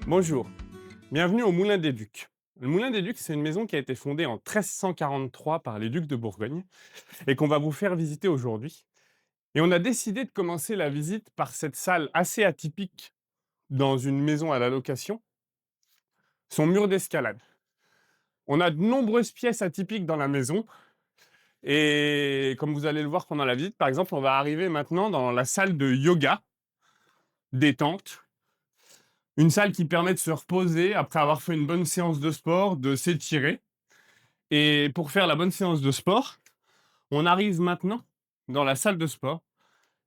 Bonjour, bienvenue au Moulin des Ducs. Le Moulin des Ducs, c'est une maison qui a été fondée en 1343 par les ducs de Bourgogne et qu'on va vous faire visiter aujourd'hui. Et on a décidé de commencer la visite par cette salle assez atypique dans une maison à la location, son mur d'escalade. On a de nombreuses pièces atypiques dans la maison et comme vous allez le voir pendant la visite, par exemple, on va arriver maintenant dans la salle de yoga, détente, une salle qui permet de se reposer après avoir fait une bonne séance de sport, de s'étirer. Et pour faire la bonne séance de sport, on arrive maintenant dans la salle de sport,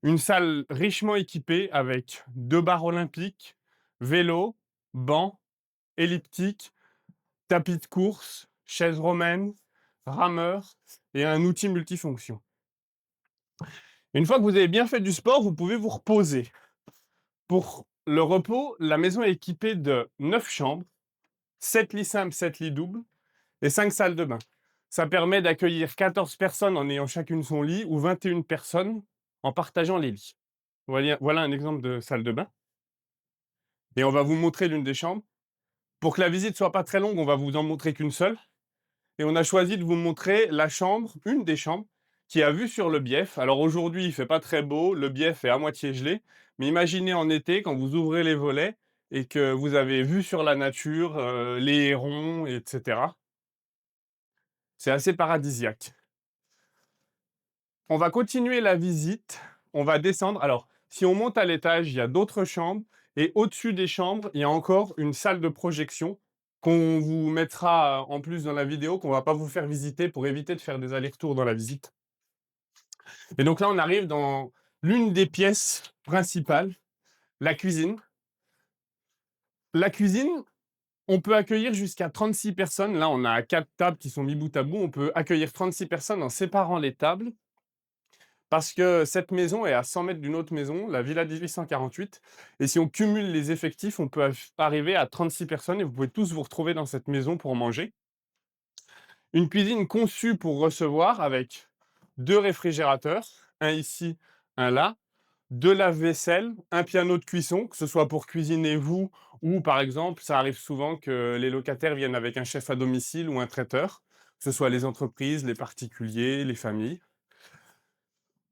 une salle richement équipée avec 2 barres olympiques, vélo, bancs, elliptique, tapis de course, chaise romaine, rameur et un outil multifonction. Une fois que vous avez bien fait du sport, vous pouvez vous reposer. Pour le repos, la maison est équipée de 9 chambres, 7 lits simples, 7 lits doubles et 5 salles de bain. Ça permet d'accueillir 14 personnes en ayant chacune son lit ou 21 personnes en partageant les lits. Voilà un exemple de salle de bain. Et on va vous montrer l'une des chambres. Pour que la visite soit pas très longue, on va vous en montrer qu'une seule. Et on a choisi de vous montrer la chambre, une des chambres, qui a vue sur le bief. Alors aujourd'hui, il fait pas très beau, le bief est à moitié gelé. Mais imaginez en été, quand vous ouvrez les volets et que vous avez vue sur la nature, les hérons, etc. C'est assez paradisiaque. On va continuer la visite, on va descendre. Alors, si on monte à l'étage, il y a d'autres chambres et au-dessus des chambres, il y a encore une salle de projection qu'on vous mettra en plus dans la vidéo, qu'on va pas vous faire visiter pour éviter de faire des allers-retours dans la visite. Et donc là, on arrive dans l'une des pièces principales, la cuisine. La cuisine, on peut accueillir jusqu'à 36 personnes. Là, on a 4 tables qui sont mis bout à bout. On peut accueillir 36 personnes en séparant les tables. Parce que cette maison est à 100 mètres d'une autre maison, la Villa 1848, et si on cumule les effectifs, on peut arriver à 36 personnes et vous pouvez tous vous retrouver dans cette maison pour manger. Une cuisine conçue pour recevoir avec 2 réfrigérateurs, un ici, un là, 2 lave-vaisselle, un piano de cuisson, que ce soit pour cuisiner vous ou par exemple, ça arrive souvent que les locataires viennent avec un chef à domicile ou un traiteur, que ce soit les entreprises, les particuliers, les familles.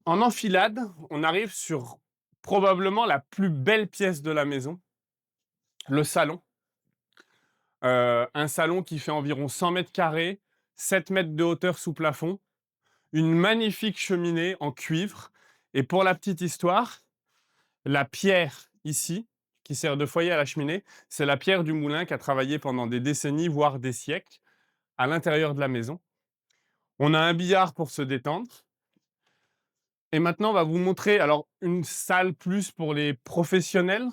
En enfilade, on arrive sur probablement la plus belle pièce de la maison, le salon. Un salon qui fait environ 100 mètres carrés, 7 mètres de hauteur sous plafond, une magnifique cheminée en cuivre. Et pour la petite histoire, la pierre ici, qui sert de foyer à la cheminée, c'est la pierre du moulin qui a travaillé pendant des décennies, voire des siècles, à l'intérieur de la maison. On a un billard pour se détendre. Et maintenant, on va vous montrer alors une salle plus pour les professionnels,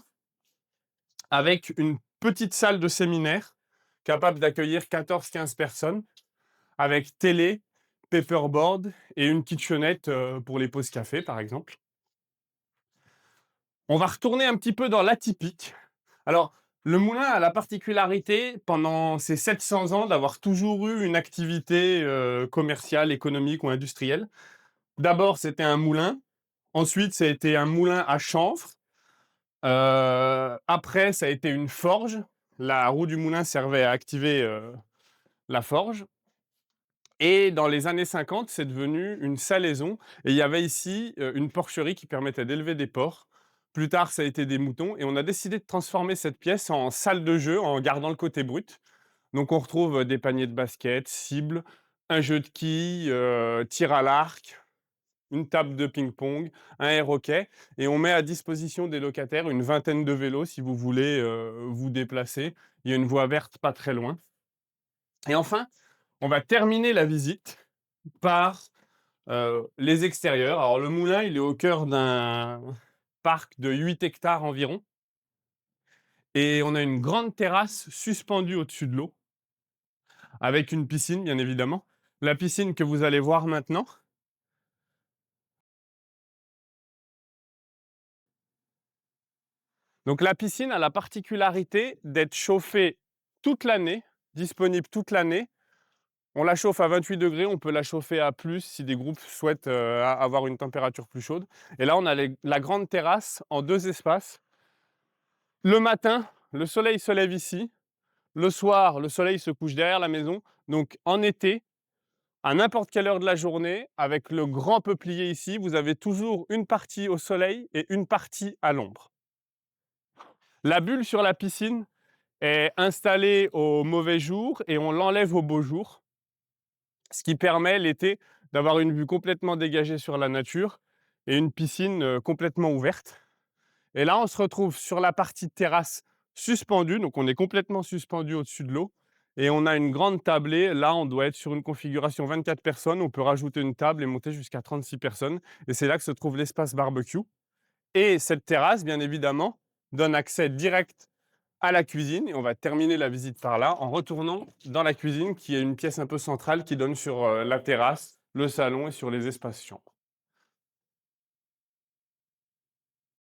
avec une petite salle de séminaire capable d'accueillir 14-15 personnes, avec télé, paperboard et une kitchenette pour les pauses café, par exemple. On va retourner un petit peu dans l'atypique. Alors, le moulin a la particularité, pendant ces 700 ans, d'avoir toujours eu une activité commerciale, économique ou industrielle. D'abord, c'était un moulin. Ensuite, ça a été un moulin à chanvre. Après, ça a été une forge. La roue du moulin servait à activer la forge. Et dans les années 50, c'est devenu une salaison. Et il y avait ici une porcherie qui permettait d'élever des porcs. Plus tard, ça a été des moutons. Et on a décidé de transformer cette pièce en salle de jeu en gardant le côté brut. Donc on retrouve des paniers de basket, cibles, un jeu de quilles, tir à l'arc, une table de ping-pong, un air-hockey, et on met à disposition des locataires une vingtaine de vélos si vous voulez vous déplacer. Il y a une voie verte pas très loin. Et enfin, on va terminer la visite par les extérieurs. Alors le moulin, il est au cœur d'un parc de 8 hectares environ, et on a une grande terrasse suspendue au-dessus de l'eau, avec une piscine, bien évidemment. La piscine que vous allez voir maintenant. Donc la piscine a la particularité d'être chauffée toute l'année, disponible toute l'année. On la chauffe à 28 degrés, on peut la chauffer à plus si des groupes souhaitent avoir une température plus chaude. Et là, on a la grande terrasse en 2 espaces. Le matin, le soleil se lève ici. Le soir, le soleil se couche derrière la maison. Donc en été, à n'importe quelle heure de la journée, avec le grand peuplier ici, vous avez toujours une partie au soleil et une partie à l'ombre. La bulle sur la piscine est installée au mauvais jour et on l'enlève au beau jour, ce qui permet l'été d'avoir une vue complètement dégagée sur la nature et une piscine complètement ouverte. Et là, on se retrouve sur la partie terrasse suspendue, donc on est complètement suspendu au-dessus de l'eau. Et on a une grande tablée. Là, on doit être sur une configuration 24 personnes. On peut rajouter une table et monter jusqu'à 36 personnes. Et c'est là que se trouve l'espace barbecue. Et cette terrasse, bien évidemment, donne accès direct à la cuisine. Et on va terminer la visite par là, en retournant dans la cuisine, qui est une pièce un peu centrale qui donne sur la terrasse, le salon et sur les espaces champs.